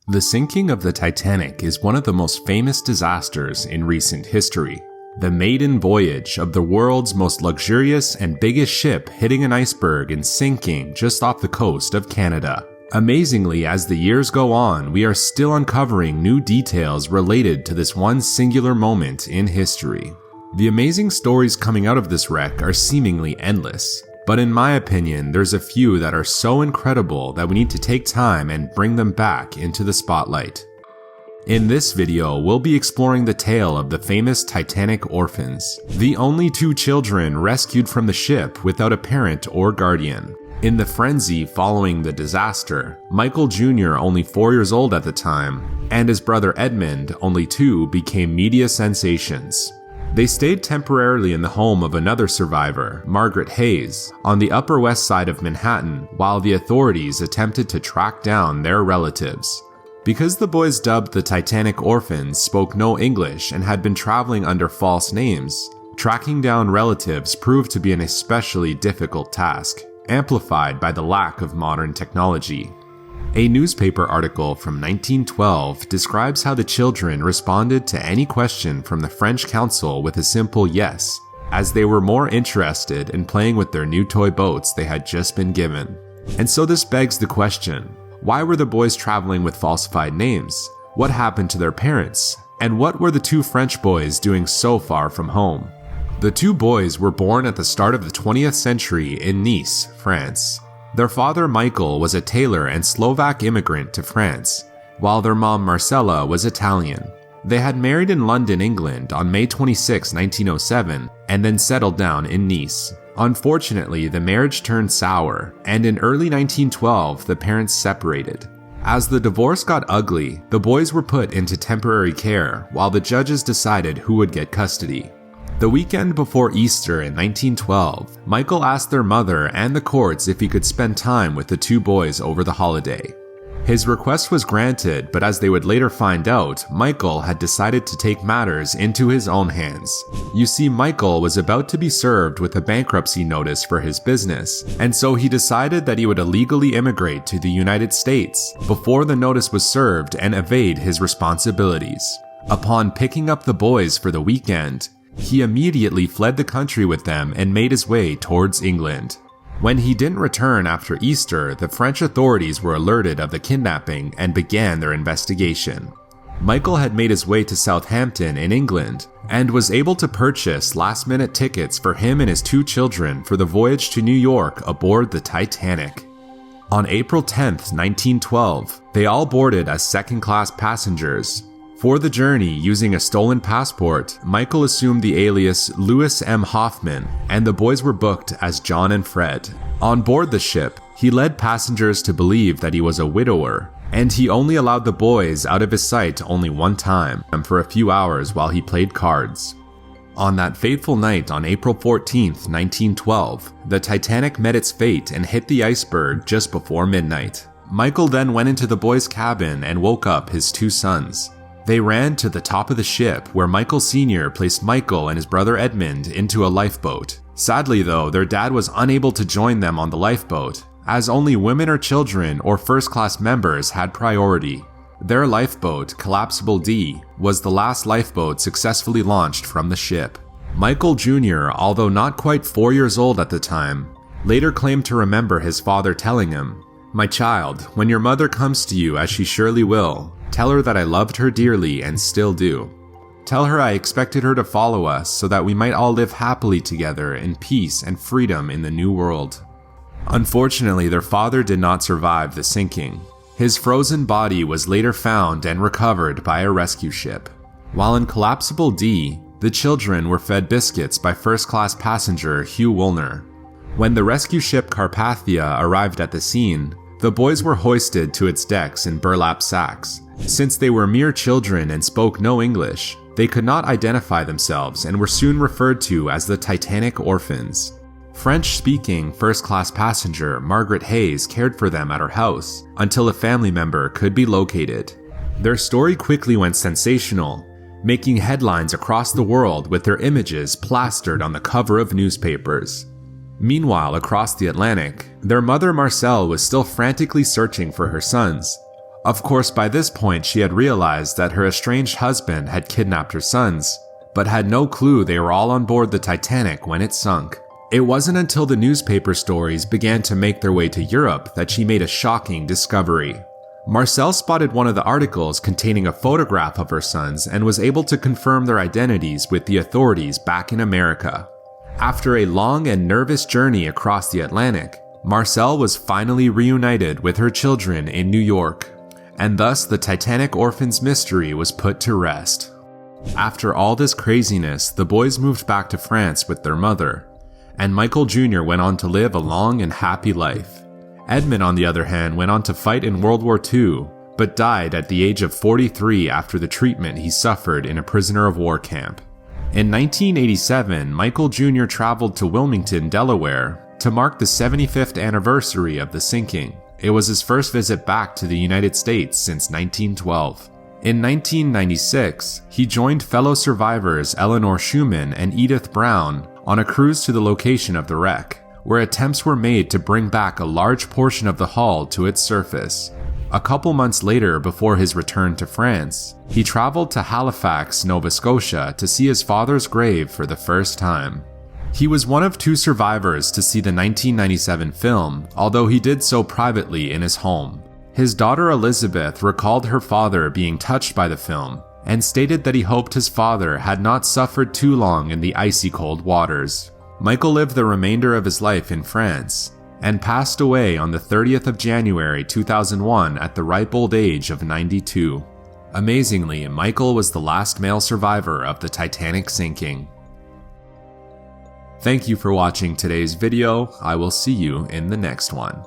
The sinking of the Titanic is one of the most famous disasters in recent history. The maiden voyage of the world's most luxurious and biggest ship hitting an iceberg and sinking just off the coast of Canada. Amazingly, as the years go on, we are still uncovering new details related to this one singular moment in history. The amazing stories coming out of this wreck are seemingly endless. But in my opinion, there's a few that are so incredible that we need to take time and bring them back into the spotlight. In this video, we'll be exploring the tale of the famous Titanic Orphans, the only two children rescued from the ship without a parent or guardian. In the frenzy following the disaster, Michael Jr., only 4 years old at the time, and his brother Edmond, only 2, became media sensations. They stayed temporarily in the home of another survivor, Margaret Hayes, on the Upper West Side of Manhattan, while the authorities attempted to track down their relatives. Because the boys dubbed the Titanic Orphans spoke no English and had been traveling under false names, tracking down relatives proved to be an especially difficult task, amplified by the lack of modern technology. A newspaper article from 1912 describes how the children responded to any question from the French council with a simple yes, as they were more interested in playing with their new toy boats they had just been given. And so this begs the question, why were the boys traveling with falsified names? What happened to their parents? And what were the two French boys doing so far from home? The two boys were born at the start of the 20th century in Nice, France. Their father Michael was a tailor and Slovak immigrant to France, while their mom Marcella was Italian. They had married in London, England on May 26, 1907, and then settled down in Nice. Unfortunately, the marriage turned sour, and in early 1912, the parents separated. As the divorce got ugly, the boys were put into temporary care while the judges decided who would get custody. The weekend before Easter in 1912, Michael asked their mother and the courts if he could spend time with the two boys over the holiday. His request was granted, but as they would later find out, Michael had decided to take matters into his own hands. You see, Michael was about to be served with a bankruptcy notice for his business, and so he decided that he would illegally immigrate to the United States before the notice was served and evade his responsibilities. Upon picking up the boys for the weekend, he immediately fled the country with them and made his way towards England. When he didn't return after Easter, the French authorities were alerted of the kidnapping and began their investigation. Michael had made his way to Southampton in England and was able to purchase last-minute tickets for him and his two children for the voyage to New York aboard the Titanic. On April 10, 1912, they all boarded as second-class passengers. For the journey, using a stolen passport, Michael assumed the alias Louis M. Hoffman, and the boys were booked as John and Fred. On board the ship, he led passengers to believe that he was a widower, and he only allowed the boys out of his sight only one time, for a few hours while he played cards. On that fateful night on April 14, 1912, the Titanic met its fate and hit the iceberg just before midnight. Michael then went into the boys' cabin and woke up his two sons. They ran to the top of the ship where Michael Sr. placed Michael and his brother Edmond into a lifeboat. Sadly though, their dad was unable to join them on the lifeboat, as only women or children or first-class members had priority. Their lifeboat, Collapsible D, was the last lifeboat successfully launched from the ship. Michael Jr., although not quite 4 years old at the time, later claimed to remember his father telling him, "My child, when your mother comes to you, as she surely will, tell her that I loved her dearly and still do. Tell her I expected her to follow us so that we might all live happily together in peace and freedom in the new world." Unfortunately, their father did not survive the sinking. His frozen body was later found and recovered by a rescue ship. While in Collapsible D, the children were fed biscuits by first-class passenger Hugh Woolner. When the rescue ship Carpathia arrived at the scene, the boys were hoisted to its decks in burlap sacks. Since they were mere children and spoke no English, they could not identify themselves and were soon referred to as the Titanic Orphans. French-speaking first-class passenger Margaret Hayes cared for them at her house until a family member could be located. Their story quickly went sensational, making headlines across the world with their images plastered on the cover of newspapers. Meanwhile, across the Atlantic, their mother Marcelle was still frantically searching for her sons. Of course, by this point she had realized that her estranged husband had kidnapped her sons, but had no clue they were all on board the Titanic when it sunk. It wasn't until the newspaper stories began to make their way to Europe that she made a shocking discovery. Marcel spotted one of the articles containing a photograph of her sons and was able to confirm their identities with the authorities back in America. After a long and nervous journey across the Atlantic, Marcel was finally reunited with her children in New York, and thus the Titanic Orphans mystery was put to rest. After all this craziness, the boys moved back to France with their mother, and Michael Jr. went on to live a long and happy life. Edmond, on the other hand, went on to fight in World War II, but died at the age of 43 after the treatment he suffered in a prisoner of war camp. In 1987, Michael Jr. traveled to Wilmington, Delaware, to mark the 75th anniversary of the sinking. It was his first visit back to the United States since 1912. In 1996, he joined fellow survivors Eleanor Schumann and Edith Brown on a cruise to the location of the wreck, where attempts were made to bring back a large portion of the hull to its surface. A couple months later, before his return to France, he traveled to Halifax, Nova Scotia to see his father's grave for the first time. He was one of 2 survivors to see the 1997 film, although he did so privately in his home. His daughter Elizabeth recalled her father being touched by the film and stated that he hoped his father had not suffered too long in the icy cold waters. Michael lived the remainder of his life in France and passed away on the 30th of January 2001 at the ripe old age of 92. Amazingly, Michael was the last male survivor of the Titanic sinking. Thank you for watching today's video. I will see you in the next one.